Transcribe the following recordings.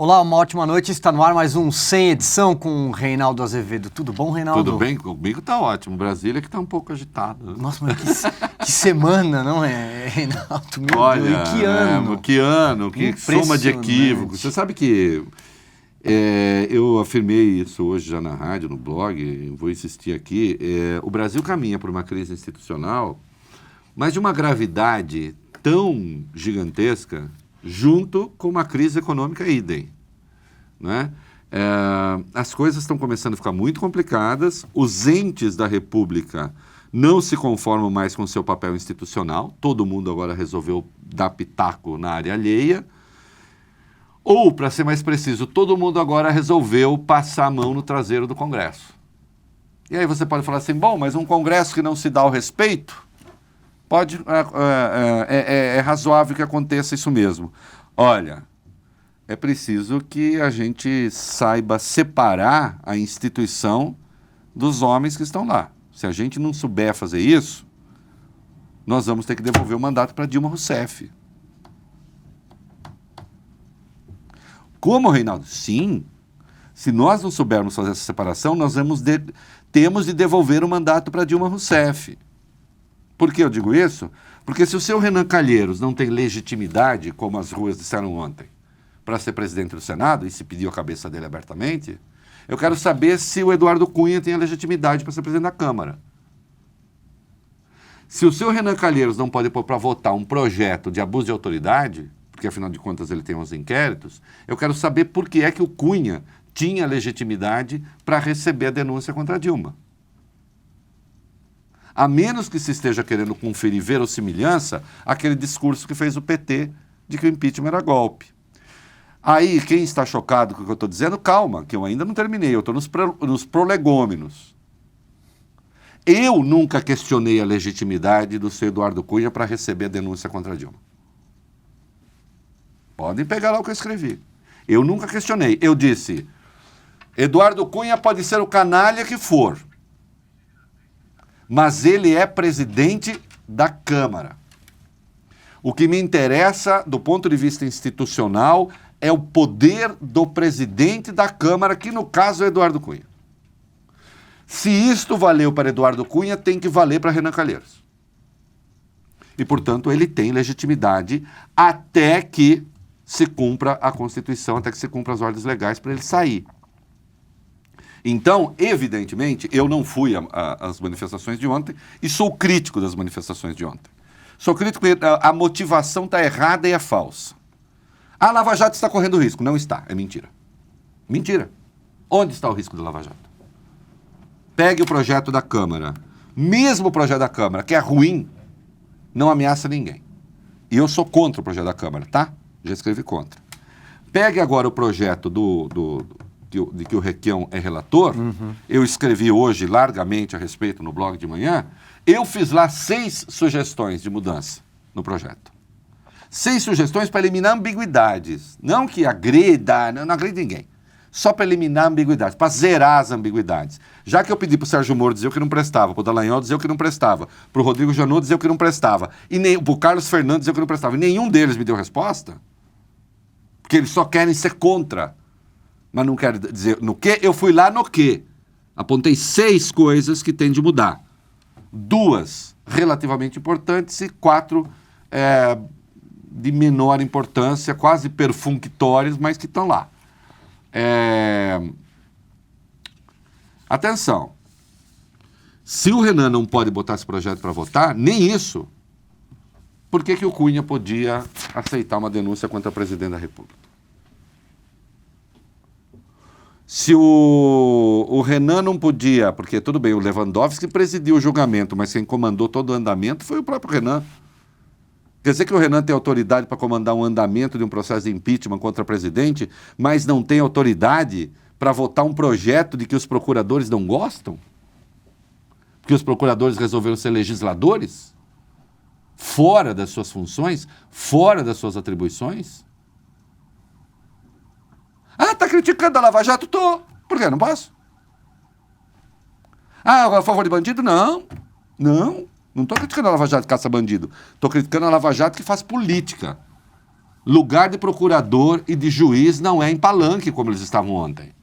Olá, uma ótima noite. Está no ar mais um Sem Edição com o Reinaldo Azevedo. Tudo bom, Reinaldo? Tudo bem? Comigo tá ótimo. Brasília que tá um pouco agitado. Nossa, mas que semana, não é, Reinaldo? Meu Olha, Deus, que ano. Que soma de equívocos. Você sabe que eu afirmei isso hoje já na rádio, no blog, vou insistir aqui. O Brasil caminha por uma crise institucional, mas de uma gravidade tão gigantesca, junto com uma crise econômica idem, né? As coisas estão começando a ficar muito complicadas, os entes da República não se conformam mais com o seu papel institucional, todo mundo agora resolveu dar pitaco na área alheia, ou, para ser mais preciso, todo mundo agora resolveu passar a mão no traseiro do Congresso. E aí você pode falar assim, bom, mas um Congresso que não se dá o respeito, é razoável que aconteça isso mesmo. Olha, é preciso que a gente saiba separar a instituição dos homens que estão lá. Se a gente não souber fazer isso, nós vamos ter que devolver o mandato para Dilma Rousseff. Como, Reinaldo? Sim. Se nós não soubermos fazer essa separação, nós temos de devolver o mandato para Dilma Rousseff. Por que eu digo isso? Porque se o seu Renan Calheiros não tem legitimidade, como as ruas disseram ontem, para ser presidente do Senado, e se pediu a cabeça dele abertamente, eu quero saber se o Eduardo Cunha tem a legitimidade para ser presidente da Câmara. Se o seu Renan Calheiros não pode pôr para votar um projeto de abuso de autoridade, porque afinal de contas ele tem 11 inquéritos, eu quero saber por que é que o Cunha tinha legitimidade para receber a denúncia contra a Dilma. A menos que se esteja querendo conferir verossimilhança àquele discurso que fez o PT de que o impeachment era golpe. Aí, quem está chocado com o que eu estou dizendo, calma, que eu ainda não terminei, eu estou nos prolegômenos. Eu nunca questionei a legitimidade do seu Eduardo Cunha para receber a denúncia contra a Dilma. Podem pegar lá o que eu escrevi. Eu nunca questionei. Eu disse, Eduardo Cunha pode ser o canalha que for, mas ele é presidente da Câmara. O que me interessa, do ponto de vista institucional, é o poder do presidente da Câmara, que no caso é Eduardo Cunha. Se isto valeu para Eduardo Cunha, tem que valer para Renan Calheiros. E, portanto, ele tem legitimidade até que se cumpra a Constituição, até que se cumpra as ordens legais para ele sair. Então, evidentemente, eu não fui às manifestações de ontem e sou crítico das manifestações de ontem. Sou crítico porque a motivação está errada e é falsa. A Lava Jato está correndo risco. Não está, é mentira. Mentira. Onde está o risco da Lava Jato? Pegue o projeto da Câmara. Mesmo o projeto da Câmara, que é ruim, não ameaça ninguém. E eu sou contra o projeto da Câmara, tá? Já escrevi contra. Pegue agora o projeto de que o Requião é relator, eu escrevi hoje largamente a respeito no blog de manhã, eu fiz lá 6 sugestões de mudança no projeto. 6 sugestões para eliminar ambiguidades. Não que agrida, não agride ninguém. Só para eliminar ambiguidades, para zerar as ambiguidades. Já que eu pedi para o Sérgio Moro dizer o que não prestava, para o Dallagnol dizer o que não prestava, para o Rodrigo Janot dizer o que não prestava, e para o Carlos Fernandes dizer o que não prestava, e nenhum deles me deu resposta, porque eles só querem ser contra. Mas não quero dizer no que, eu fui lá no que. Apontei 6 coisas que tem de mudar. 2 relativamente importantes e 4 de menor importância, quase perfunctórias, mas que estão lá. Atenção. Se o Renan não pode botar esse projeto para votar, nem isso, por que o Cunha podia aceitar uma denúncia contra o presidente da República? Se o Renan não podia, porque tudo bem, o Lewandowski presidiu o julgamento, mas quem comandou todo o andamento foi o próprio Renan. Quer dizer que o Renan tem autoridade para comandar um andamento de um processo de impeachment contra o presidente, mas não tem autoridade para votar um projeto de que os procuradores não gostam? Porque os procuradores resolveram ser legisladores? Fora das suas funções? Fora das suas atribuições? Ah, tá criticando a Lava Jato? Tô. Por quê? Não posso? Ah, a favor de bandido? Não. Não tô criticando a Lava Jato que caça bandido. Tô criticando a Lava Jato que faz política. Lugar de procurador e de juiz não é em Palanque, como eles estavam ontem.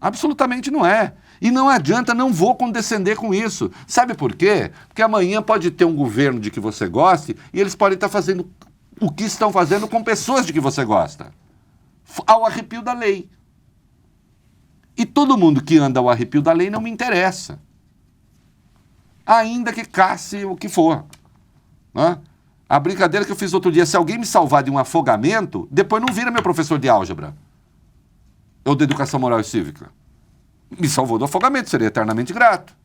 Absolutamente não é. E não adianta, não vou condescender com isso. Sabe por quê? Porque amanhã pode ter um governo de que você goste e eles podem estar fazendo o que estão fazendo com pessoas de que você gosta. Ao arrepio da lei. E todo mundo que anda ao arrepio da lei não me interessa. Ainda que casse o que for. Né? A brincadeira que eu fiz outro dia, se alguém me salvar de um afogamento, depois não vira meu professor de álgebra. Ou de educação moral e cívica. Me salvou do afogamento, serei eternamente grato.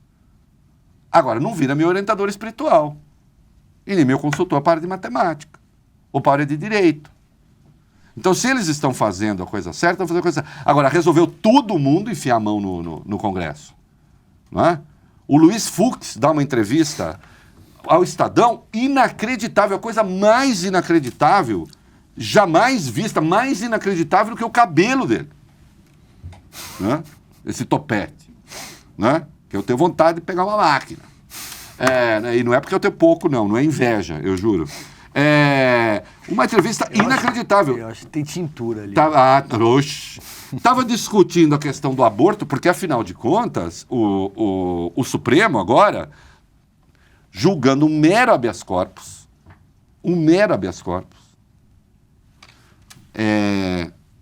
Agora, não vira meu orientador espiritual. E nem meu consultor para a área de matemática. Ou para a área de direito. Então, se eles estão fazendo a coisa certa, vão fazer a coisa certa. Agora, resolveu todo mundo enfiar a mão no Congresso. Não é? O Luiz Fux dá uma entrevista ao Estadão, inacreditável, a coisa mais inacreditável, jamais vista, mais inacreditável do que o cabelo dele. Né? Esse topete. Né? Que eu tenho vontade de pegar uma máquina. E não é porque eu tenho pouco, não é inveja, eu juro. Uma entrevista inacreditável. Eu acho que tem tintura ali. Estava discutindo a questão do aborto, porque, afinal de contas, o Supremo agora, julgando um mero habeas corpus,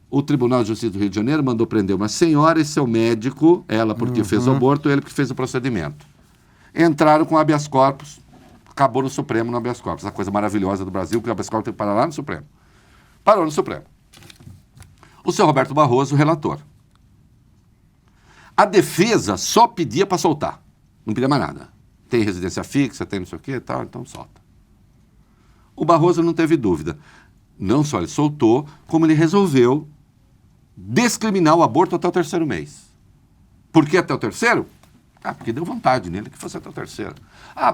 o Tribunal de Justiça do Rio de Janeiro mandou prender uma senhora e seu médico, ela porque fez o aborto, ele porque fez o procedimento. Entraram com habeas corpus, acabou no Supremo no habeas corpus. A coisa maravilhosa do Brasil, que o habeas corpus tem que parar lá no Supremo. Parou no Supremo. O senhor Roberto Barroso, relator. A defesa só pedia para soltar. Não pedia mais nada. Tem residência fixa, tem não sei o quê e tal, então solta. O Barroso não teve dúvida. Não só ele soltou, como ele resolveu discriminar o aborto até o 3º mês. Por que até o 3º? Porque deu vontade nele que fosse até o 3º.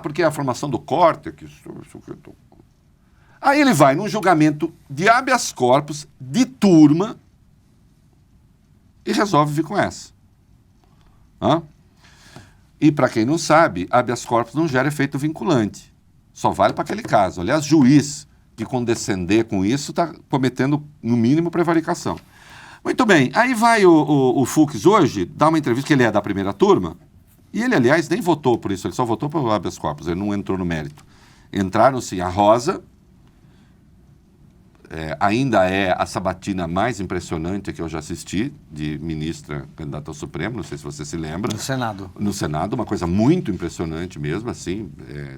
Porque é a formação do córtex. Aí ele vai num julgamento de habeas corpus, de turma, e resolve vir com essa. E para quem não sabe, habeas corpus não gera efeito vinculante. Só vale para aquele caso. Aliás, juiz que condescender com isso está cometendo, no mínimo, prevaricação. Muito bem, aí vai o Fux hoje, dá uma entrevista, que ele é da primeira turma, e ele, aliás, nem votou por isso, ele só votou pelo habeas corpus, ele não entrou no mérito. Entraram, sim, a Rosa, ainda é a sabatina mais impressionante que eu já assisti, de ministra candidata ao Supremo, não sei se você se lembra. No Senado. No Senado, uma coisa muito impressionante mesmo, assim,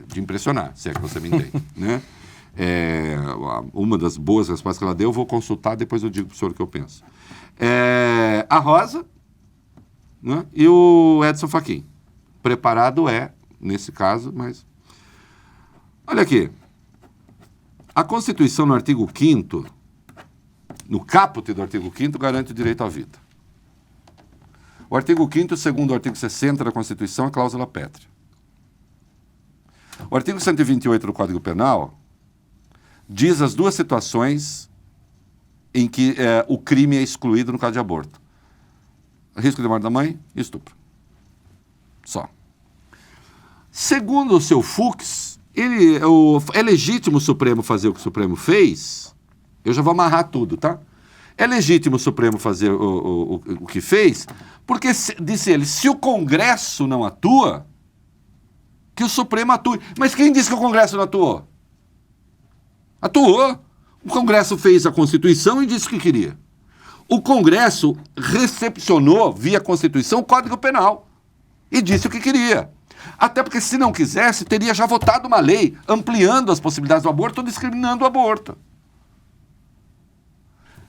de impressionar, se é que você me entende, né? Uma das boas respostas que ela deu, eu vou consultar, depois eu digo para o senhor o que eu penso. A Rosa, né, e o Edson Fachin. Preparado nesse caso, mas... Olha aqui. A Constituição, no artigo 5º, no caput do artigo 5º, garante o direito à vida. O artigo 5º, segundo o artigo 60 da Constituição, é cláusula pétrea. O artigo 128 do Código Penal diz as duas situações em que o crime é excluído no caso de aborto. Risco de morte da mãe e estupro. Só. Segundo o seu Fux, é legítimo o Supremo fazer o que o Supremo fez. Eu já vou amarrar tudo, tá? É legítimo o Supremo fazer o que fez, porque, disse ele, se o Congresso não atua, que o Supremo atue. Mas quem disse que o Congresso não atuou? Atuou. O Congresso fez a Constituição e disse o que queria. O Congresso recepcionou, via Constituição, o Código Penal e disse o que queria. Até porque, se não quisesse, teria já votado uma lei ampliando as possibilidades do aborto ou discriminando o aborto.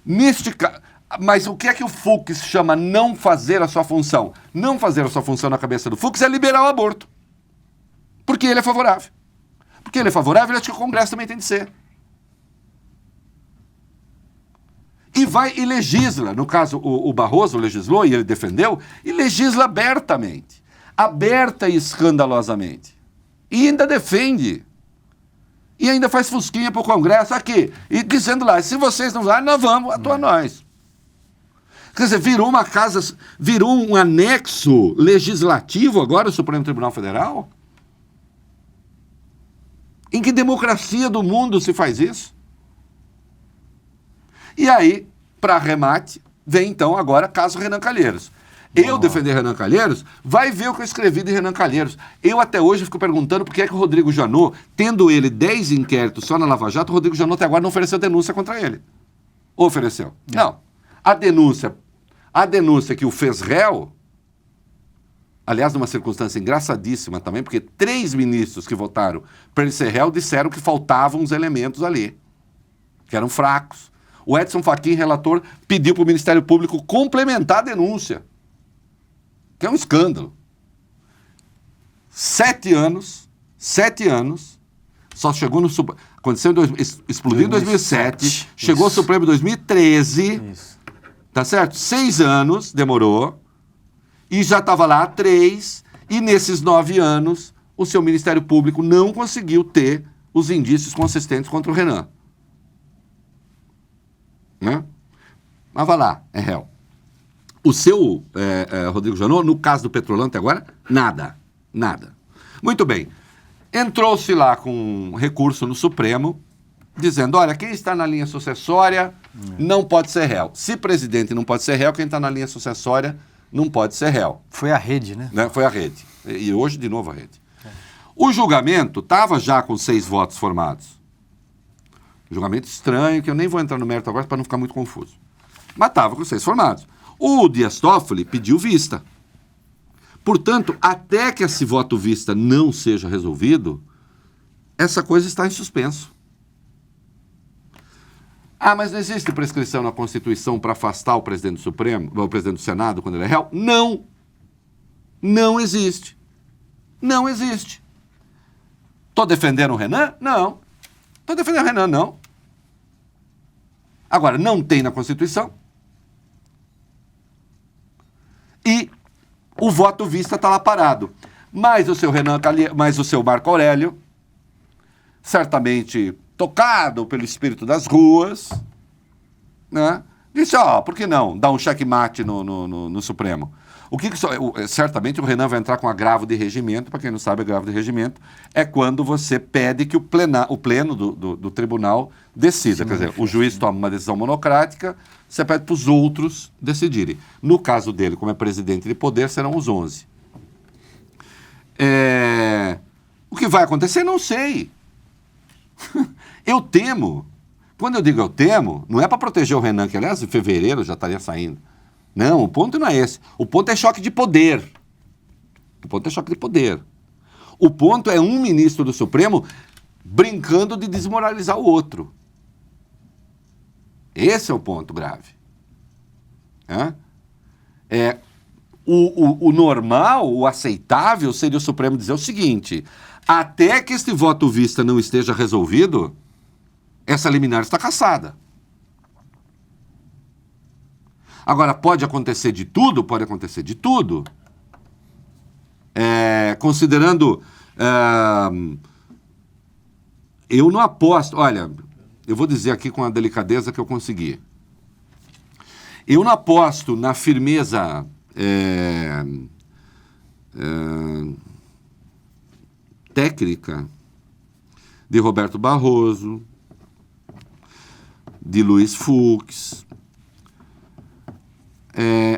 Mas o que é que o Fux chama não fazer a sua função? Não fazer a sua função na cabeça do Fux é liberar o aborto. Porque ele é favorável. Porque ele é favorável, ele acha que o Congresso também tem de ser. E vai e legisla. No caso, o Barroso legislou e ele defendeu, e legisla abertamente. Aberta e escandalosamente. E ainda defende. E ainda faz fusquinha para o Congresso aqui. E dizendo lá, se vocês não vão, nós vamos, atua nós. Quer dizer, virou um anexo legislativo agora o Supremo Tribunal Federal? Em que democracia do mundo se faz isso? E aí, para remate, vem então agora caso Renan Calheiros. Eu defender Renan Calheiros, vai ver o que eu escrevi de Renan Calheiros. Eu até hoje fico perguntando por que é que o Rodrigo Janot, tendo ele 10 inquéritos só na Lava Jato, o Rodrigo Janot até agora não ofereceu denúncia contra ele. Ou ofereceu? Não. A denúncia que o fez réu, aliás, numa circunstância engraçadíssima também, porque 3 ministros que votaram para ele ser réu disseram que faltavam uns elementos ali, que eram fracos. O Edson Fachin, relator, pediu para o Ministério Público complementar a denúncia, que é um escândalo. 7 anos, só chegou no Supremo. Aconteceu explodiu em 2007, chegou ao Supremo em 2013, isso. Tá certo? 6 anos demorou, e já estava lá há 3, e nesses 9 anos, o seu Ministério Público não conseguiu ter os indícios consistentes contra o Renan. Né? Mas vai lá, é réu. O seu Rodrigo Janot, no caso do Petrolão até agora, nada. Muito bem. Entrou-se lá com um recurso no Supremo, dizendo, olha, quem está na linha sucessória não pode ser réu. Se presidente não pode ser réu, quem está na linha sucessória não pode ser réu. Foi a rede, né? Foi a rede. E hoje, de novo, a rede. O julgamento estava já com 6 votos formados. Julgamento estranho, que eu nem vou entrar no mérito agora para não ficar muito confuso. Mas estava com 6 formados. O Dias Toffoli pediu vista. Portanto, até que esse voto vista não seja resolvido, essa coisa está em suspenso. Ah, mas não existe prescrição na Constituição para afastar o presidente do Supremo, o presidente do Senado, quando ele é réu? Não. Não existe. Não existe. Estou defendendo o Renan? Não. Estou defendendo o Renan, não. Agora, não tem na Constituição. E o voto vista está lá parado. Mas o seu mas o seu Marco Aurélio, certamente tocado pelo espírito das ruas, né, disse, por que não dar um checkmate no Supremo? Certamente o Renan vai entrar com agravo de regimento. Para quem não sabe, agravo de regimento é quando você pede que o pleno do tribunal decida. Quer dizer, o juiz toma uma decisão monocrática, você pede para os outros decidirem. No caso dele, como é presidente de poder, serão os 11. O que vai acontecer, não sei. Eu temo. Quando eu digo eu temo, não é para proteger o Renan, que aliás em fevereiro já estaria saindo. Não, o ponto não é esse. O ponto é choque de poder. O ponto é choque de poder. O ponto é um ministro do Supremo brincando de desmoralizar o outro. Esse é o ponto grave. O normal, o aceitável, seria o Supremo dizer o seguinte: até que este voto vista não esteja resolvido, essa liminar está cassada. Agora, pode acontecer de tudo? Pode acontecer de tudo. Considerando... eu não aposto... Olha, eu vou dizer aqui com a delicadeza que eu consegui. Eu não aposto na firmeza técnica de Roberto Barroso, de Luiz Fux...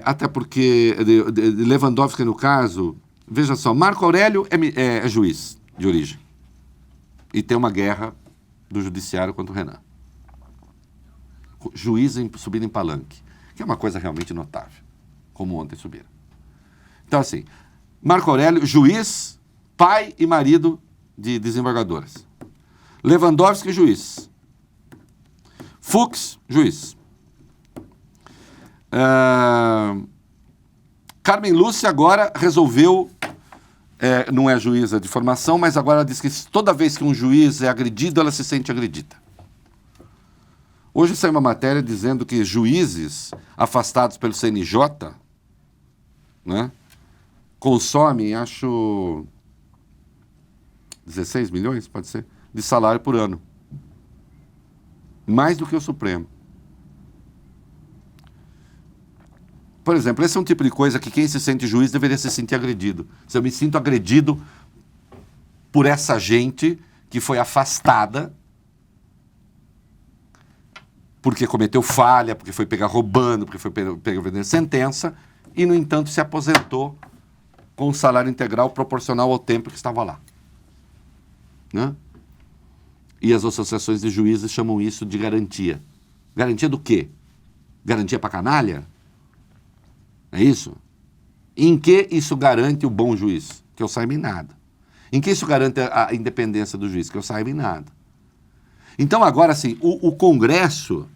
até porque de Lewandowski, no caso, veja só, Marco Aurélio é juiz de origem e tem uma guerra do judiciário contra o Renan. Juiz subindo em palanque, que é uma coisa realmente notável, como ontem subiram. Então, assim, Marco Aurélio, juiz, pai e marido de desembargadoras. Lewandowski, juiz. Fux, juiz. Carmen Lúcia agora resolveu, não é juíza de formação, mas agora ela diz que toda vez que um juiz é agredido, ela se sente agredida. Hoje saiu uma matéria dizendo que juízes afastados pelo CNJ, né, consomem, acho, 16 milhões, pode ser, de salário por ano. Mais do que o Supremo. Por exemplo, esse é um tipo de coisa que quem se sente juiz deveria se sentir agredido. Se eu me sinto agredido por essa gente que foi afastada porque cometeu falha, porque foi pegar roubando, porque foi pegar vendendo sentença, e, no entanto, se aposentou com um salário integral proporcional ao tempo que estava lá. Né? E as associações de juízes chamam isso de garantia. Garantia do quê? Garantia para canalha? É isso? Em que isso garante o bom juiz? Que eu saiba em nada. Em que isso garante a independência do juiz? Que eu saiba em nada. Então, agora, assim, o Congresso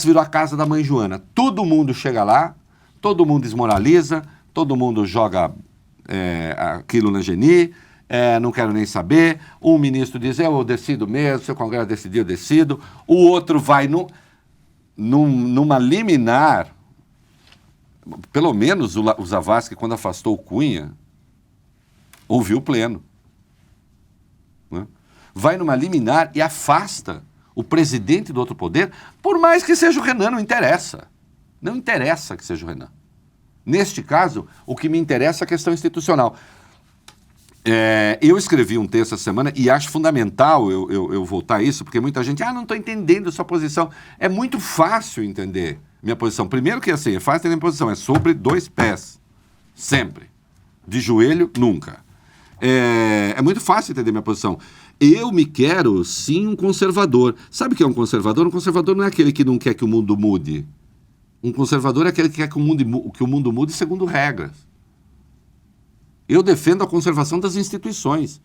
virou a casa da mãe Joana. Todo mundo chega lá, todo mundo desmoraliza, todo mundo joga aquilo na geni, não quero nem saber. Um ministro diz, eu decido mesmo, se o Congresso decidir, eu decido. O outro vai numa liminar. Pelo menos o Zavascki, quando afastou o Cunha, ouviu o pleno. Né? Vai numa liminar e afasta o presidente do outro poder, por mais que seja o Renan, não interessa. Não interessa que seja o Renan. Neste caso, o que me interessa é a questão institucional. Eu escrevi um texto essa semana e acho fundamental eu voltar a isso, porque muita gente, não estou entendendo a sua posição. É muito fácil entender minha posição. Primeiro que assim, é fácil entender minha posição, é sobre 2 pés. Sempre. De joelho, nunca. É muito fácil entender minha posição. Eu me quero, sim, um conservador. Sabe o que é um conservador? Um conservador não é aquele que não quer que o mundo mude. Um conservador é aquele que quer que o mundo mude segundo regras. Eu defendo a conservação das instituições.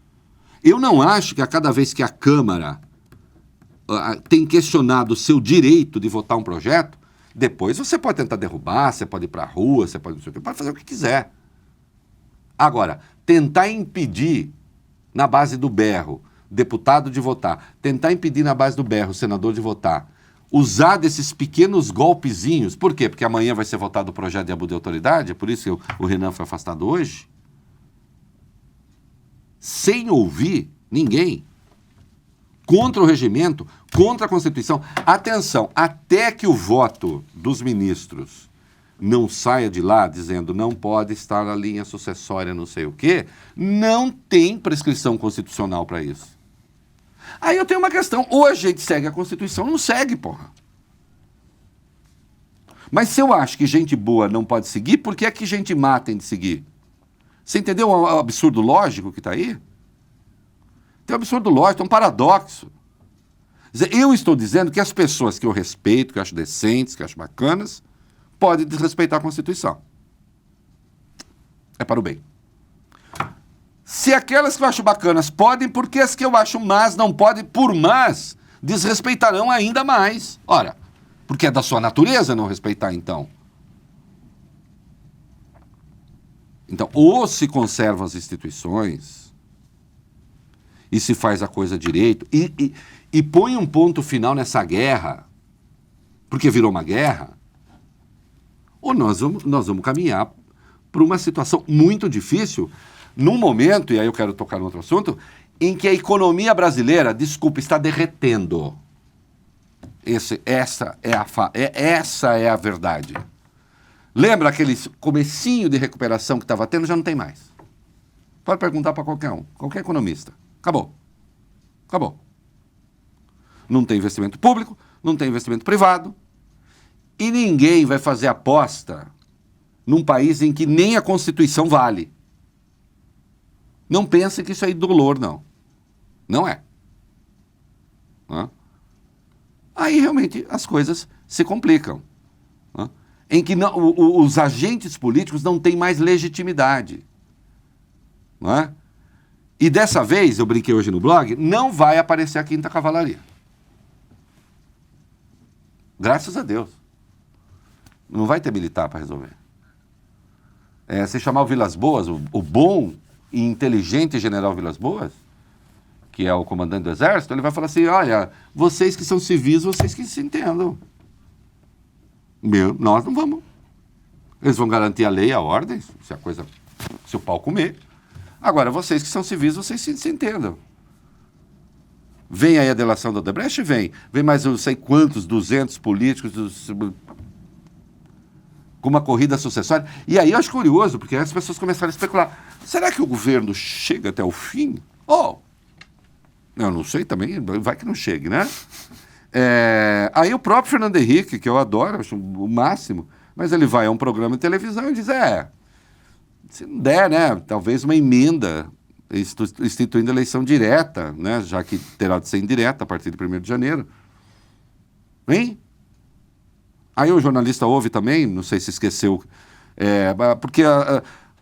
Eu não acho que a cada vez que a Câmara tem questionado o seu direito de votar um projeto, depois você pode tentar derrubar, você pode ir para a rua, você pode fazer o que quiser. Agora, tentar impedir, na base do berro, deputado de votar, tentar impedir na base do berro, senador de votar, usar desses pequenos golpezinhos, por quê? Porque amanhã vai ser votado o projeto de abuso de autoridade, é por isso que o Renan foi afastado hoje, sem ouvir ninguém, contra o regimento, contra a Constituição. Atenção, até que o voto dos ministros não saia de lá dizendo não pode estar na linha sucessória não sei o quê, não tem prescrição constitucional para isso. Aí eu tenho uma questão, ou a gente segue a Constituição, não segue, porra. Mas se eu acho que gente boa não pode seguir, por que é que gente má tem de seguir? Você entendeu o absurdo lógico que está aí? Tem um absurdo lógico, tem um paradoxo. Quer dizer, eu estou dizendo que as pessoas que eu respeito, que eu acho decentes, que eu acho bacanas, podem desrespeitar a Constituição. É para o bem. Se aquelas que eu acho bacanas podem, por que as que eu acho más não podem? Por más, desrespeitarão ainda mais. Ora, porque é da sua natureza não respeitar, então. Então, ou se conservam as instituições e se faz a coisa direito e põe um ponto final nessa guerra, porque virou uma guerra, ou nós vamos caminhar para uma situação muito difícil, num momento, e aí eu quero tocar no outro assunto, em que a economia brasileira, desculpa, está derretendo. Essa é a verdade. Lembra aquele comecinho de recuperação que estava tendo? Já não tem mais. Pode perguntar para qualquer um, qualquer economista. Acabou. Acabou. Não tem investimento público, não tem investimento privado, e ninguém vai fazer aposta num país em que nem a Constituição vale. Não pense que isso é indolor, não. Não é. Aí realmente as coisas se complicam. Em que os agentes políticos não têm mais legitimidade. Não é? E dessa vez, eu brinquei hoje no blog, não vai aparecer a Quinta Cavalaria. Graças a Deus. Não vai ter militar para resolver. Se chamar o Vilas Boas, o bom e inteligente general Vilas Boas, que é o comandante do Exército, ele vai falar assim, olha, vocês que são civis, vocês que se entendam. Nós não vamos. Eles vão garantir a lei, a ordem, se o pau comer. Agora, vocês que são civis, vocês se entendam. Vem aí a delação da Odebrecht? Vem mais não sei quantos, 200 políticos, com uma corrida sucessória. E aí eu acho curioso, porque as pessoas começaram a especular. Será que o governo chega até o fim? Eu não sei também, vai que não chegue, né? Aí o próprio Fernando Henrique, que eu adoro, acho o máximo, mas ele vai a um programa de televisão e diz, se não der, né, talvez uma emenda instituindo eleição direta, né, já que terá de ser indireta a partir de 1º de janeiro. Hein? Aí o jornalista ouve também, não sei se esqueceu, porque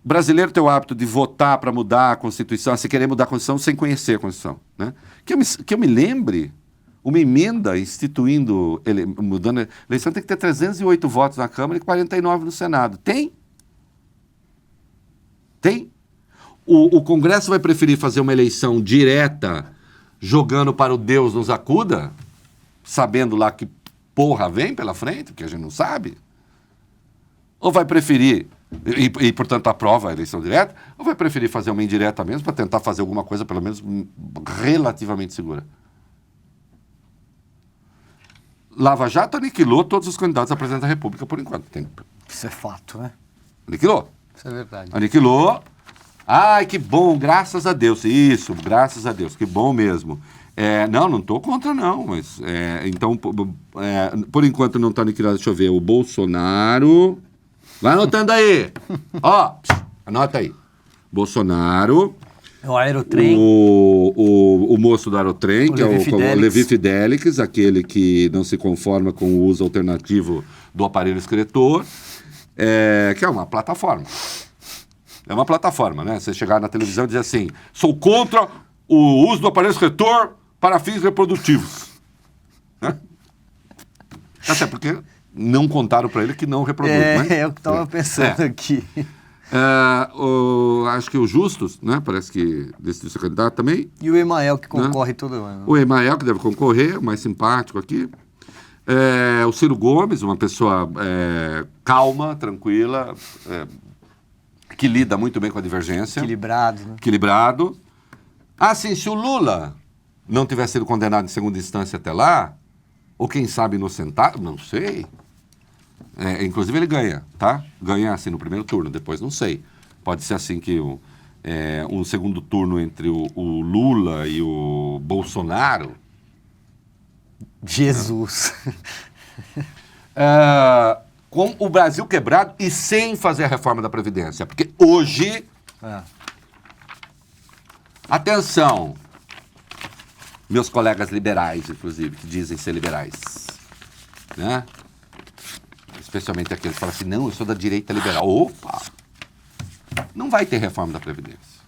brasileiro tem o hábito de votar para mudar a Constituição, se querer mudar a Constituição sem conhecer a Constituição. Né? Que eu me lembre, uma emenda instituindo, mudando a eleição, tem que ter 308 votos na Câmara e 49 no Senado. Tem? Tem? O Congresso vai preferir fazer uma eleição direta, jogando para o Deus nos acuda, sabendo lá que porra vem pela frente, que a gente não sabe? Ou vai preferir, portanto aprova a eleição direta, ou vai preferir fazer uma indireta mesmo para tentar fazer alguma coisa, pelo menos, relativamente segura? Lava Jato aniquilou todos os candidatos a presidente da República, por enquanto. Isso é fato, né? Aniquilou. Isso é verdade. Aniquilou. Ai, que bom, graças a Deus. Isso, graças a Deus, que bom mesmo. Não estou contra, não, mas então, por enquanto não está aniquilado. Deixa eu ver, o Bolsonaro. Vai anotando aí. Ó, anota aí. Bolsonaro. O Aerotrem. O moço do Aerotrem, O que Levi é o Fidelix. Levi Fidelix, aquele que não se conforma com o uso alternativo do aparelho excretor, que é uma plataforma. É uma plataforma, né? Você chegar na televisão e dizer assim, sou contra o uso do aparelho excretor para fins reprodutivos. Né? Até porque não contaram para ele que não reproduz. Né? É o que estava pensando aqui. Acho que o Justus, né? Parece que decidiu ser candidato também. E o Emael, que concorre todo ano. O Emael, que deve concorrer, o mais simpático aqui. O Ciro Gomes, uma pessoa calma, tranquila, que lida muito bem com a divergência. Equilibrado, né? Equilibrado. Sim, se o Lula não tivesse sido condenado em segunda instância até lá, ou quem sabe inocentado, não sei. Inclusive ele ganha, tá? Ganha assim no primeiro turno, depois não sei. Pode ser assim que um segundo turno entre o Lula e o Bolsonaro. Jesus. Com o Brasil quebrado e sem fazer a reforma da Previdência. Porque hoje... Atenção, meus colegas liberais, inclusive, que dizem ser liberais, né? Especialmente aqueles que falam assim, não, eu sou da direita liberal. Opa! Não vai ter reforma da Previdência.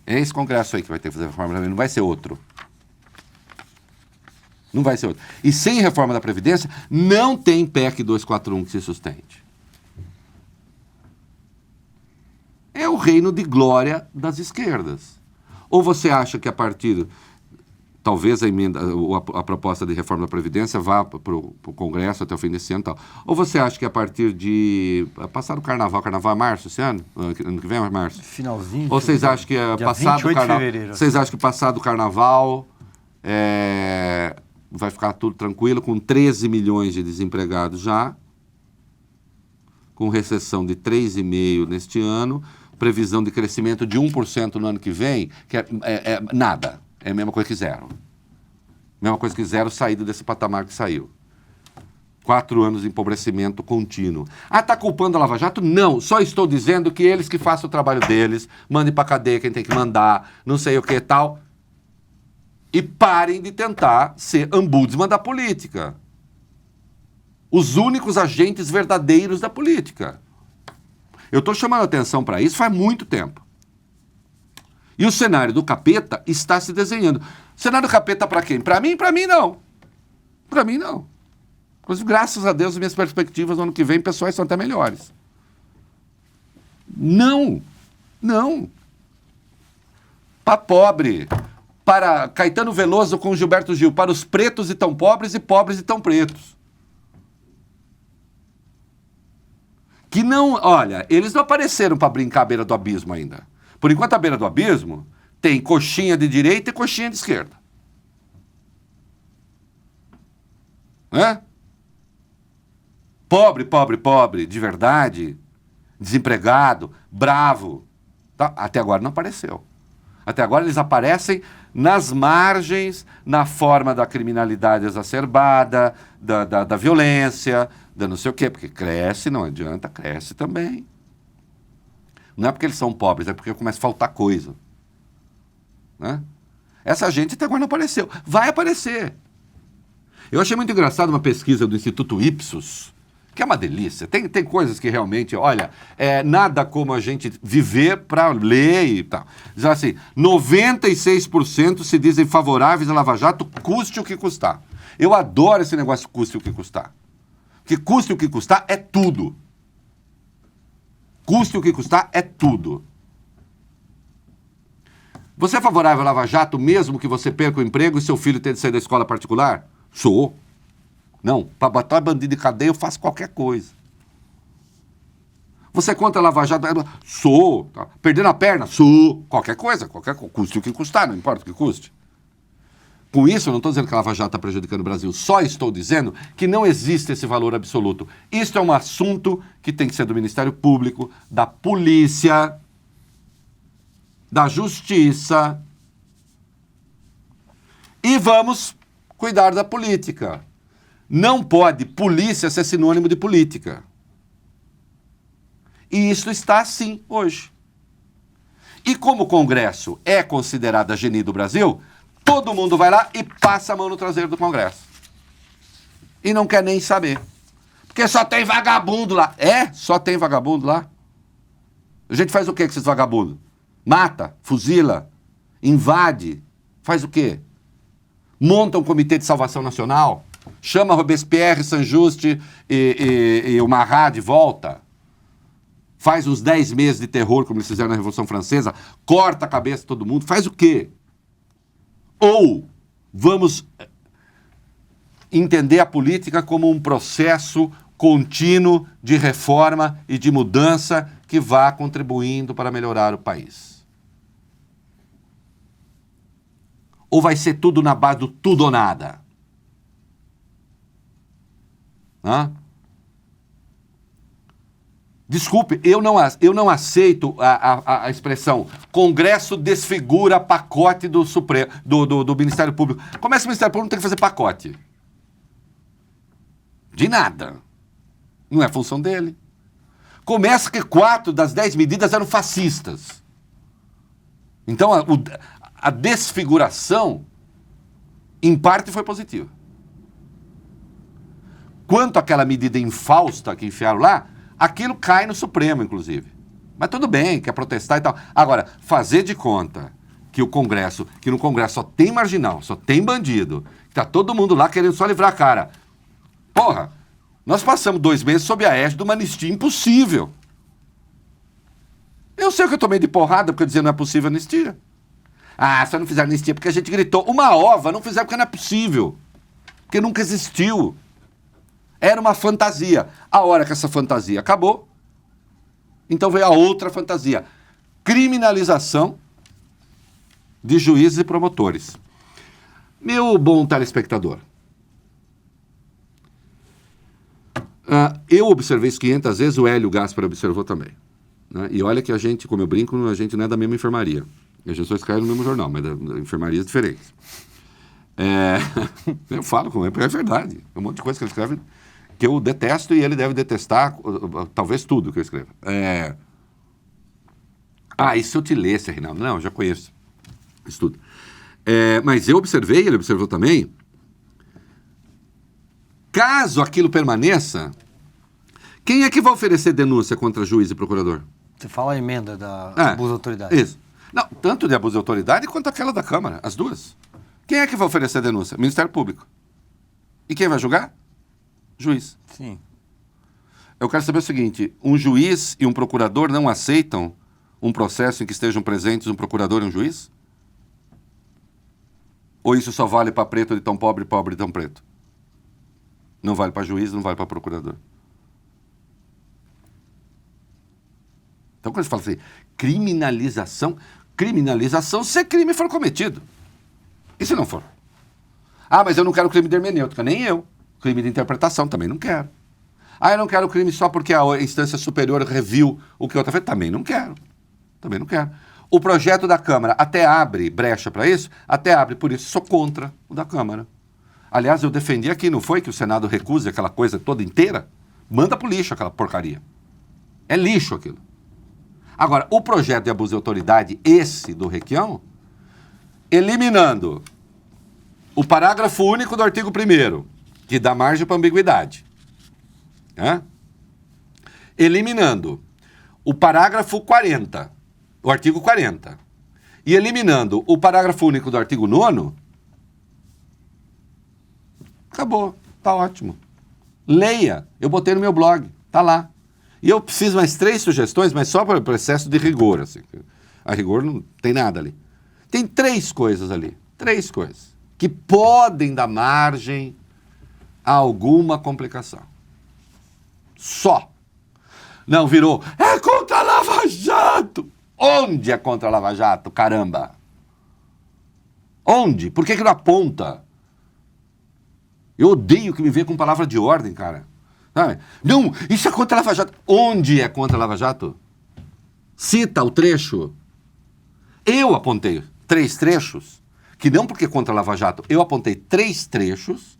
É esse Congresso aí que vai ter que fazer reforma da Previdência, não vai ser outro. Não vai ser outro. E sem reforma da Previdência, não tem PEC 241 que se sustente. É o reino de glória das esquerdas. Ou você acha que a partir, talvez a emenda, a proposta de reforma da Previdência vá para o Congresso até o fim desse ano e tal. Ou você acha que a partir de, passar o Carnaval é março esse ano? Ano que vem é março? Finalzinho. Ou vocês acham que passado o Carnaval, vocês acham que passado o Carnaval vai ficar tudo tranquilo, com 13 milhões de desempregados já, com recessão de 3,5% neste ano, previsão de crescimento de 1% no ano que vem, que é nada. É a mesma coisa que zero. Mesma coisa que zero saído desse patamar que saiu. 4 anos de empobrecimento contínuo. Tá culpando a Lava Jato? Não, só estou dizendo que eles que façam o trabalho deles, mandem pra cadeia quem tem que mandar, não sei o que e tal, e parem de tentar ser ombudsman da política. Os únicos agentes verdadeiros da política. Eu estou chamando a atenção para isso faz muito tempo. E o cenário do capeta está se desenhando. O cenário do capeta para quem? Para mim não. Para mim não. Inclusive, graças a Deus, as minhas perspectivas no ano que vem, pessoais, são até melhores. Não. Para pobre. Para Caetano Veloso com Gilberto Gil. Para os pretos e tão pobres e tão pretos. Que não, olha, eles não apareceram para brincar à beira do abismo ainda. Por enquanto, à beira do abismo, tem coxinha de direita e coxinha de esquerda. Pobre, de verdade, desempregado, bravo. Tá? Até agora não apareceu. Até agora eles aparecem nas margens, na forma da criminalidade exacerbada, da violência, da não sei o quê, porque cresce, não adianta, cresce também. Não é porque eles são pobres, é porque começa a faltar coisa. Né? Essa gente até agora não apareceu. Vai aparecer. Eu achei muito engraçado uma pesquisa do Instituto Ipsos, que é uma delícia. Tem coisas que realmente, olha, nada como a gente viver para ler e tal. Diz assim, 96% se dizem favoráveis a Lava Jato, custe o que custar. Eu adoro esse negócio custe o que custar. Porque custe o que custar é tudo. Custe o que custar é tudo. Você é favorável a Lava Jato mesmo que você perca o emprego e seu filho tenha de sair da escola particular? Sou. Não, para botar bandido em cadeia eu faço qualquer coisa. Você é contra a Lava Jato? Sou. Tá. Perdendo a perna? Sou. Qualquer coisa, custe o que custar, não importa o que custe. Com isso, eu não estou dizendo que a Lava Jato está prejudicando o Brasil, só estou dizendo que não existe esse valor absoluto. Isto é um assunto que tem que ser do Ministério Público, da Polícia, da Justiça. E vamos cuidar da política. Não pode polícia ser sinônimo de política. E isso está assim hoje. E como o Congresso é considerado a geni do Brasil, todo mundo vai lá e passa a mão no traseiro do Congresso. E não quer nem saber. Porque só tem vagabundo lá. Só tem vagabundo lá. A gente faz o quê com esses vagabundos? Mata, fuzila, invade. Faz o quê? Monta um comitê de salvação nacional. Chama Robespierre, Saint-Just e o Marat de volta. Faz uns 10 meses de terror, como eles fizeram na Revolução Francesa. Corta a cabeça de todo mundo. Faz o quê? Ou vamos entender a política como um processo contínuo de reforma e de mudança que vá contribuindo para melhorar o país? Ou vai ser tudo na base do tudo ou nada? Hã? Desculpe, eu não aceito a expressão Congresso desfigura pacote do Supremo, do Ministério Público. Como é que o Ministério Público não tem que fazer pacote? De nada. Não é função dele. Começa que 4 das 10 medidas eram fascistas. Então a desfiguração, em parte, foi positiva. Quanto àquela medida infausta que enfiaram lá, aquilo cai no Supremo, inclusive. Mas tudo bem, quer protestar e tal. Agora, fazer de conta que no Congresso só tem marginal, só tem bandido, que tá todo mundo lá querendo só livrar a cara. Porra, nós passamos 2 meses sob a égide de uma anistia impossível. Eu sei que eu tomei de porrada porque eu dizia não é possível anistia. Só não fizeram anistia porque a gente gritou. Uma ova, não fizeram porque não é possível. Porque nunca existiu. Era uma fantasia. A hora que essa fantasia acabou, então veio a outra fantasia. Criminalização de juízes e promotores. Meu bom telespectador, eu observei isso 500 vezes, o Hélio Gaspar observou também. Né? E olha que a gente, como eu brinco, a gente não é da mesma enfermaria. A gente só escreve no mesmo jornal, mas da enfermarias diferentes. Eu falo com ele, porque é verdade. Tem um monte de coisa que ele escreve que eu detesto e ele deve detestar talvez tudo que eu escrevo. E se eu te lesse, Reinaldo? Não, eu já conheço isso tudo. Mas eu observei, ele observou também, caso aquilo permaneça, quem é que vai oferecer denúncia contra juiz e procurador? Você fala a emenda da abuso de autoridade. Isso. Não, tanto de abuso de autoridade quanto aquela da Câmara, as duas. Quem é que vai oferecer denúncia? Ministério Público. E quem vai julgar? Juiz. Sim. Eu quero saber o seguinte, um juiz e um procurador não aceitam um processo em que estejam presentes um procurador e um juiz? Ou isso só vale para preto de tão pobre, pobre de tão preto? Não vale para juiz, não vale para procurador. Então quando você fala assim, criminalização se crime for cometido. E se não for? Mas eu não quero crime de hermenêutica, nem eu. Crime de interpretação, também não quero. Eu não quero crime só porque a instância superior reviu o que outra fez, também não quero. O projeto da Câmara até abre brecha para isso, até abre, por isso sou contra o da Câmara. Aliás, eu defendi aqui, não foi que o Senado recuse aquela coisa toda inteira? Manda pro lixo aquela porcaria. É lixo aquilo. Agora, o projeto de abuso de autoridade, esse do Requião, eliminando o parágrafo único do artigo 1º, que dá margem para ambiguidade. Né? Eliminando o parágrafo 40, o artigo 40, e eliminando o parágrafo único do artigo 9º, acabou, tá ótimo. Leia, eu botei no meu blog, tá lá. E eu fiz mais 3 sugestões, mas só para o excesso de rigor, assim. A rigor não tem nada ali. Tem 3 coisas ali, 3 coisas, que podem dar margem a alguma complicação. Só. Não virou, é contra a Lava Jato. Onde é contra a Lava Jato, caramba? Onde? Por que não aponta? Eu odeio que me venha com palavra de ordem, cara. Sabe? Não, isso é contra a Lava Jato. Onde é contra a Lava Jato? Cita o trecho. Eu apontei 3 trechos, que não porque é contra a Lava Jato, eu apontei 3 trechos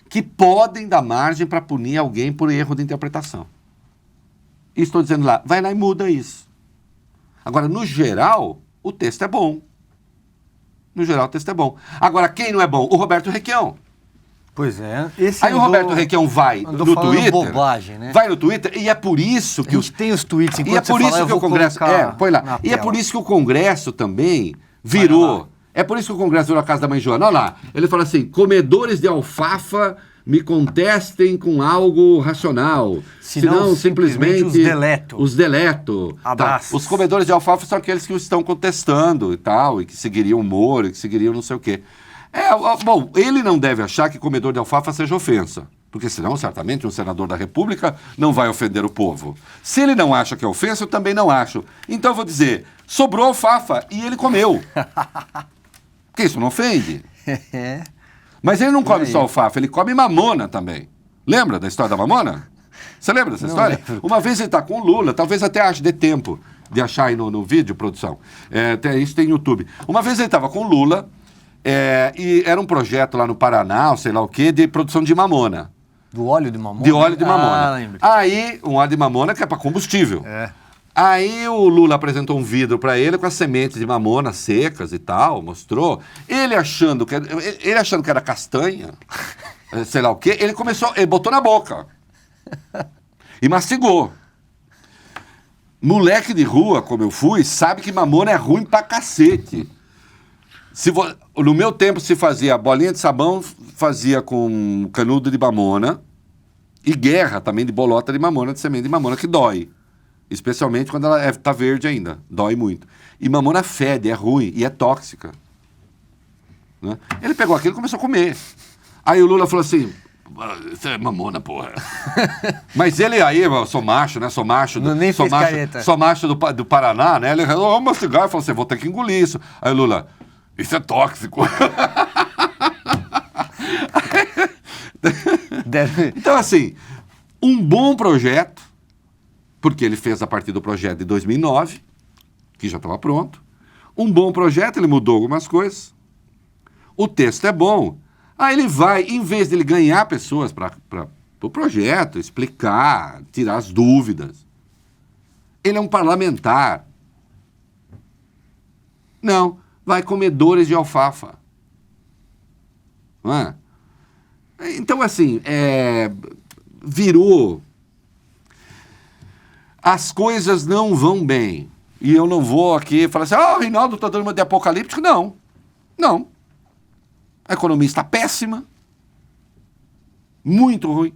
que podem dar margem para punir alguém por erro de interpretação. E estou dizendo lá, vai lá e muda isso. Agora, no geral, o texto é bom. No geral, o texto é bom. Agora, quem não é bom? O Roberto Requião. Pois é. Aí o Roberto Requião vai no Twitter, bobagem, né? vai no Twitter, e é por isso que... A gente tem os tweets, enquanto e é por você isso fala, que o Congresso... põe lá. E é por isso que o Congresso também virou... É por isso que o Congresso virou a casa da mãe Joana. Olha lá, ele fala assim, comedores de alfafa me contestem com algo racional. Senão simplesmente os deleto. Abraços. Tá. Os comedores de alfafa são aqueles que o estão contestando e tal, e que seguiriam o Moro, e que seguiriam não sei o quê. Bom, ele não deve achar que comedor de alfafa seja ofensa, porque senão, certamente, um senador da República não vai ofender o povo. Se ele não acha que é ofensa, eu também não acho. Então eu vou dizer, sobrou alfafa e ele comeu. Porque isso não ofende. Mas ele não come só alfafa, ele come mamona também. Lembra da história da mamona? Você lembra dessa história? Uma vez ele está com o Lula, talvez até ache de tempo de achar aí no vídeo, produção. Isso tem no YouTube. Uma vez ele estava com o Lula... e era um projeto lá no Paraná, ou sei lá o quê, de produção de mamona. Do óleo de mamona? De óleo de mamona. Lembro. Aí, um óleo de mamona que é para combustível. Aí o Lula apresentou um vidro para ele com as sementes de mamona secas e tal, mostrou. Ele achando que era castanha, sei lá o quê, ele botou na boca. E mastigou. Moleque de rua, como eu fui, sabe que mamona é ruim pra cacete. No meu tempo se fazia bolinha de sabão, fazia com canudo de mamona e guerra também de bolota de mamona, de semente de mamona, que dói. Especialmente quando ela está verde ainda, dói muito. E mamona fede, é ruim e é tóxica. Né? Ele pegou aquilo e começou a comer. Aí o Lula falou assim, isso é mamona, porra. Mas ele aí, eu sou macho, né? Sou macho do Paraná, né? Ele resolveu mastigar e falou assim, vou ter que engolir isso. Aí o Lula... Isso é tóxico. Então, assim, um bom projeto, porque ele fez a partir do projeto de 2009, que já estava pronto. Um bom projeto, ele mudou algumas coisas. O texto é bom. Aí ele vai, em vez de ele ganhar pessoas para o projeto, explicar, tirar as dúvidas. Ele é um parlamentar. Não. Vai comedores de alfafa. Não é? Então, assim, virou. As coisas não vão bem. E eu não vou aqui falar assim, o Reinaldo está dando uma de apocalíptico. Não. Não. A economia está péssima. Muito ruim.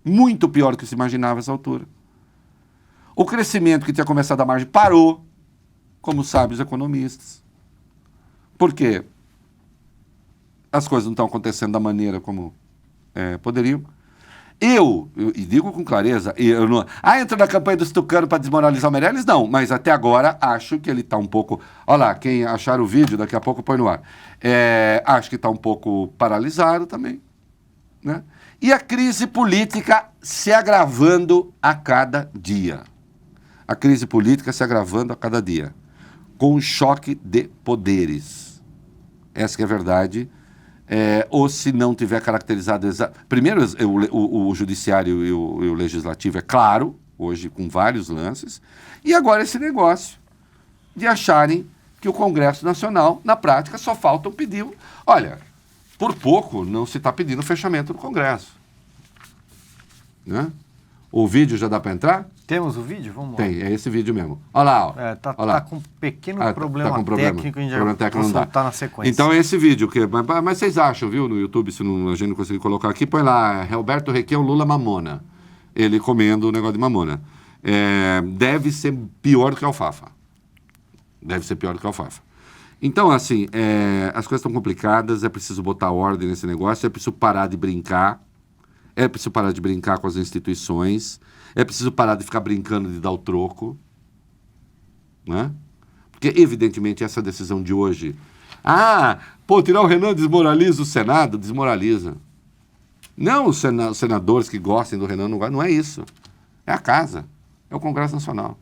Muito pior do que se imaginava essa altura. O crescimento que tinha começado a margem parou, como sabem os economistas. Por quê? As coisas não estão acontecendo da maneira como poderiam. Eu digo com clareza, entra na campanha dos tucanos para desmoralizar o Meirelles? Não, mas até agora acho que ele está um pouco... Olha lá, quem achar o vídeo, daqui a pouco põe no ar. Acho que está um pouco paralisado também. Né? E a crise política se agravando a cada dia. A crise política se agravando a cada dia. com um choque de poderes. Essa que é a verdade. Ou se não tiver caracterizado... Primeiro, o judiciário e o legislativo é claro, hoje com vários lances, e agora esse negócio de acharem que o Congresso Nacional, na prática, só faltam pedir... Olha, por pouco não se está pedindo o fechamento do Congresso. Né? O vídeo já dá para entrar? Temos o vídeo? Vamos lá. Tem, é esse vídeo mesmo. Olha lá. Ó. Tá com um pequeno problema tá com técnico, a gente já vai soltar na sequência. Então é esse vídeo. Mas vocês acham, viu, no YouTube, se não, a gente não conseguir colocar aqui, põe lá, Roberto Requião, Lula Mamona. Ele comendo o negócio de mamona. Deve ser pior do que alfafa. Deve ser pior do que alfafa. Então, assim, as coisas estão complicadas, é preciso botar ordem nesse negócio, é preciso parar de brincar, é preciso parar de brincar com as instituições, é preciso parar de ficar brincando de dar o troco, né? Porque, evidentemente, essa decisão de hoje... tirar o Renan desmoraliza o Senado? Desmoraliza. Não os senadores que gostem do Renan, não é isso. É a casa, é o Congresso Nacional.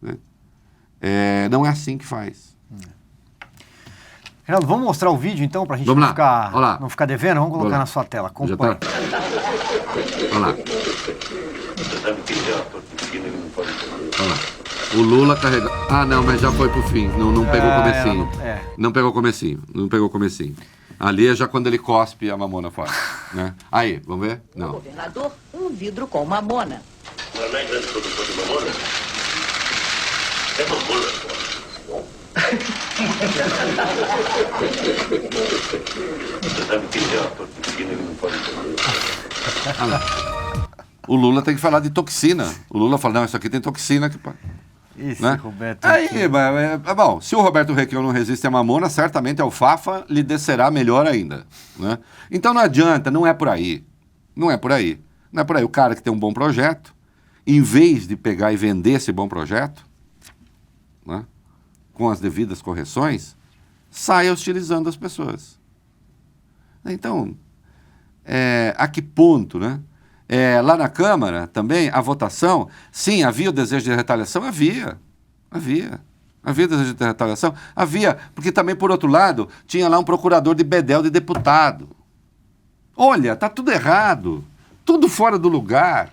Né? Não é assim que faz. Reinaldo, vamos mostrar o vídeo, então, para a gente não ficar devendo? Vamos colocar na sua tela. Acompanhe. Tá. Olha lá. Olha lá. O Lula carrega... não, mas já foi pro fim. Não pegou o comecinho. Não pegou o comecinho. Ali é já quando ele cospe a mamona fora. Né? Aí, vamos ver? Não. Governador, um vidro com mamona. Mas não é grande produtor de mamona? É mamona, pô. Você sabe que já pequeno ele não pode comer. O Lula tem que falar de toxina. O Lula fala, não, isso aqui tem toxina. Isso, né? Roberto. Aí, bom, se o Roberto Requião não resiste à mamona, certamente a alfafa lhe descerá melhor ainda. Né? Então não adianta, não é por aí. Não é por aí. Não é por aí. O cara que tem um bom projeto, em vez de pegar e vender esse bom projeto, né, com as devidas correções, sai hostilizando as pessoas. Então, a que ponto, né? Lá na Câmara, também, a votação, sim, havia o desejo de retaliação? Havia desejo de retaliação? Havia, porque também, por outro lado, tinha lá um procurador de bedel de deputado. Olha, tá tudo errado, tudo fora do lugar,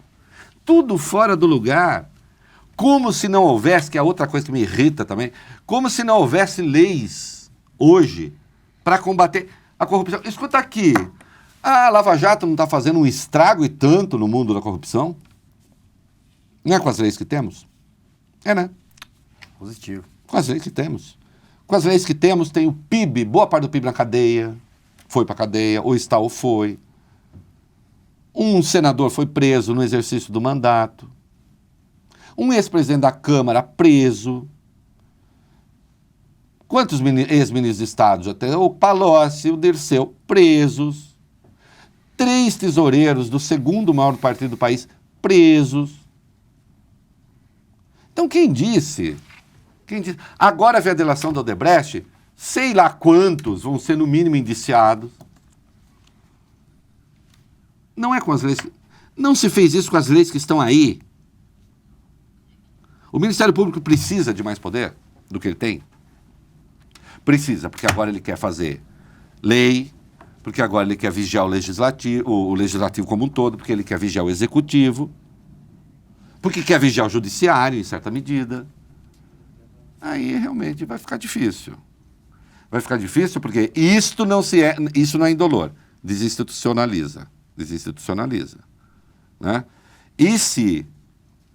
como se não houvesse, que é outra coisa que me irrita também, como se não houvesse leis hoje para combater a corrupção. Escuta aqui, a Lava Jato não está fazendo um estrago e tanto no mundo da corrupção? Não é com as leis que temos? Né? Positivo. Com as leis que temos. Com as leis que temos, tem o PIB, boa parte do PIB na cadeia, foi para a cadeia, ou está ou foi. Um senador foi preso no exercício do mandato. Um ex-presidente da Câmara preso. Quantos ex-ministros de Estado já tem? O Palocci, o Dirceu, presos. 3 tesoureiros do segundo maior partido do país presos. Então quem disse? Agora vem a delação da Odebrecht, sei lá quantos vão ser no mínimo indiciados. Não é com as leis. Não se fez isso com as leis que estão aí. O Ministério Público precisa de mais poder do que ele tem? Precisa, porque agora ele quer fazer lei, porque agora ele quer vigiar o legislativo como um todo, porque ele quer vigiar o executivo, porque quer vigiar o judiciário, em certa medida. Aí realmente vai ficar difícil. Vai ficar difícil porque isso não é indolor, desinstitucionaliza. Né? E se,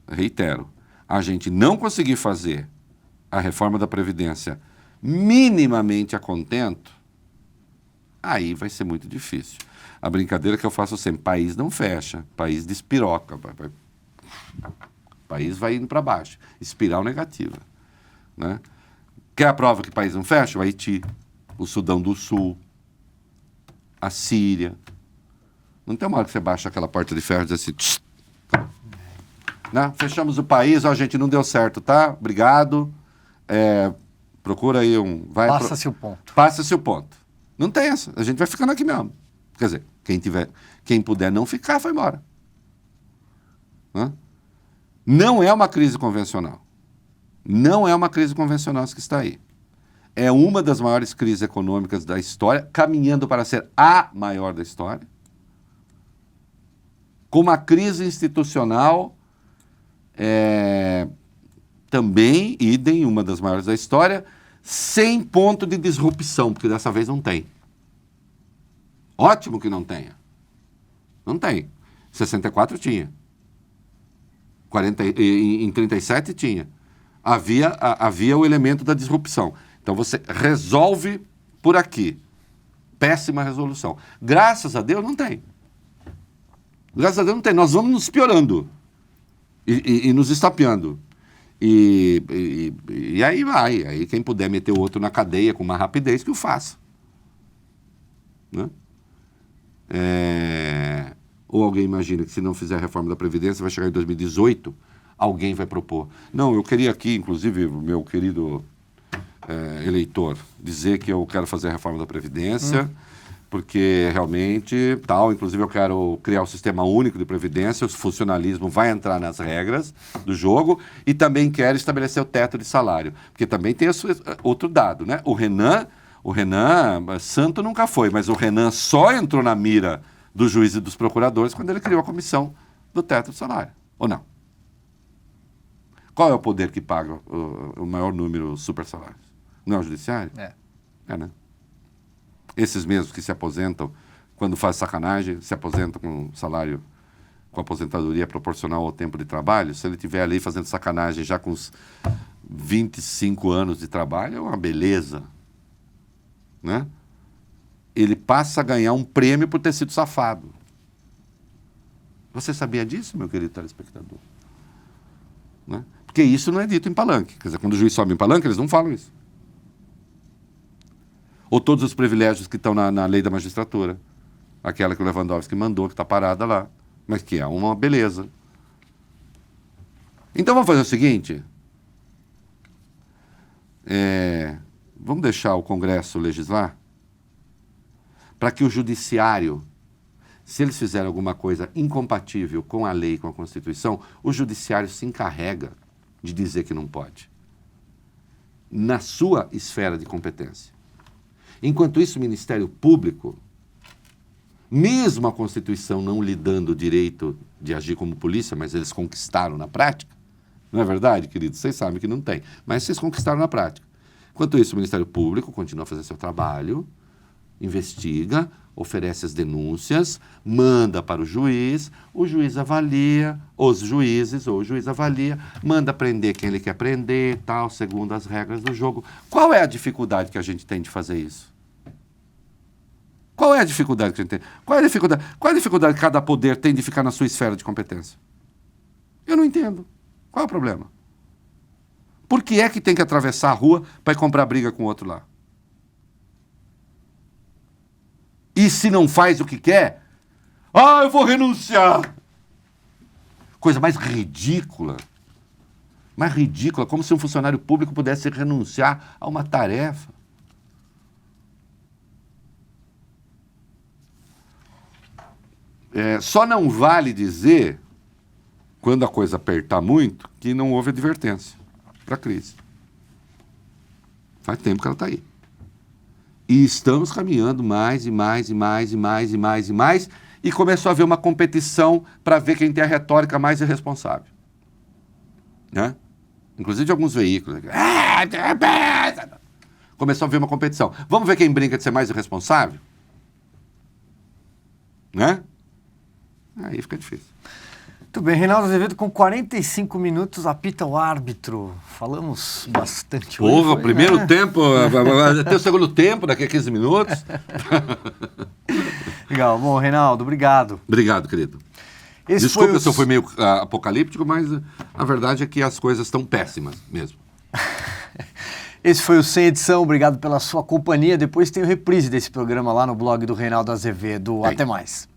reitero, a gente não conseguir fazer a reforma da Previdência minimamente a contento, aí vai ser muito difícil. A brincadeira que eu faço sempre, país não fecha, país despiroca, o país vai indo para baixo, espiral negativa. Né? Quer a prova que o país não fecha? O Haiti, o Sudão do Sul, a Síria. Não tem uma hora que você baixa aquela porta de ferro e diz assim... Tss, né? Fechamos o país, a gente não deu certo, tá? Obrigado. Procura aí Passa-se o ponto. Passa-se o ponto. Não tem essa. A gente vai ficando aqui mesmo. Quer dizer, quem puder não ficar, vai embora. Né? Não é uma crise convencional. Não é uma crise convencional que está aí. É uma das maiores crises econômicas da história, caminhando para ser a maior da história, com uma crise institucional também, idem, uma das maiores da história, sem ponto de disrupção, porque dessa vez não tem. Ótimo que não tenha. Não tem. 64 tinha. Em 37 tinha. Havia o elemento da disrupção. Então você resolve por aqui. Péssima resolução. Graças a Deus não tem. Graças a Deus não tem. Nós vamos nos piorando e nos estapeando. E aí vai. Aí quem puder meter o outro na cadeia com uma rapidez que o faça. Né? Ou alguém imagina que se não fizer a reforma da Previdência, vai chegar em 2018, alguém vai propor. Não, eu queria aqui, inclusive, o meu querido eleitor, dizer que eu quero fazer a reforma da Previdência, porque realmente, inclusive eu quero criar um sistema único de Previdência, o funcionalismo vai entrar nas regras do jogo, e também quero estabelecer o teto de salário, porque também tem outro dado, né? O Renan, santo nunca foi, mas o Renan só entrou na mira dos juízes e dos procuradores quando ele criou a comissão do teto de salário, ou não? Qual é o poder que paga o maior número de super salários? Não é o judiciário? Né? Esses mesmos que se aposentam, quando faz sacanagem, se aposentam com salário, com aposentadoria proporcional ao tempo de trabalho, se ele estiver ali fazendo sacanagem já com os 25 anos de trabalho, é uma beleza, né? Ele passa a ganhar um prêmio por ter sido safado. Você sabia disso, meu querido telespectador? Né? Porque isso não é dito em palanque. Quer dizer, quando o juiz sobe em palanque, eles não falam isso. Ou todos os privilégios que estão na lei da magistratura. Aquela que o Lewandowski mandou, que está parada lá. Mas que é uma beleza. Então vamos fazer o seguinte. Vamos deixar o Congresso legislar para que o Judiciário, se eles fizerem alguma coisa incompatível com a lei, com a Constituição, o Judiciário se encarrega de dizer que não pode. Na sua esfera de competência. Enquanto isso, o Ministério Público, mesmo a Constituição não lhe dando o direito de agir como polícia, mas eles conquistaram na prática, não é verdade, queridos? Vocês sabem que não tem, mas vocês conquistaram na prática. Enquanto isso, o Ministério Público continua a fazer seu trabalho, investiga, oferece as denúncias, manda para o juiz avalia, os juízes ou o juiz avalia, manda prender quem ele quer prender, tal, segundo as regras do jogo. Qual é a dificuldade que a gente tem de fazer isso? Qual é a dificuldade que a gente tem? Qual é a dificuldade que cada poder tem de ficar na sua esfera de competência? Eu não entendo. Qual é o problema? Por que é que tem que atravessar a rua para ir comprar briga com o outro lá? E se não faz o que quer, eu vou renunciar. Coisa mais ridícula. Mais ridícula, como se um funcionário público pudesse renunciar a uma tarefa. Só não vale dizer, quando a coisa apertar muito, que não houve advertência para a crise. Faz tempo que ela está aí. E estamos caminhando mais e mais, e começou a haver uma competição para ver quem tem a retórica mais irresponsável. Né? Inclusive de alguns veículos. Começou a haver uma competição. Vamos ver quem brinca de ser mais irresponsável? Né? Aí fica difícil. Muito bem, Reinaldo Azevedo, com 45 minutos, apita o árbitro. Falamos bastante hoje. Porra, o primeiro tempo, até o segundo tempo, daqui a 15 minutos. Legal. Bom, Reinaldo, obrigado. Obrigado, querido. Desculpa se eu fui meio apocalíptico, mas a verdade é que as coisas estão péssimas mesmo. Esse foi o Sem Edição, obrigado pela sua companhia. Depois tem o reprise desse programa lá no blog do Reinaldo Azevedo. Até mais.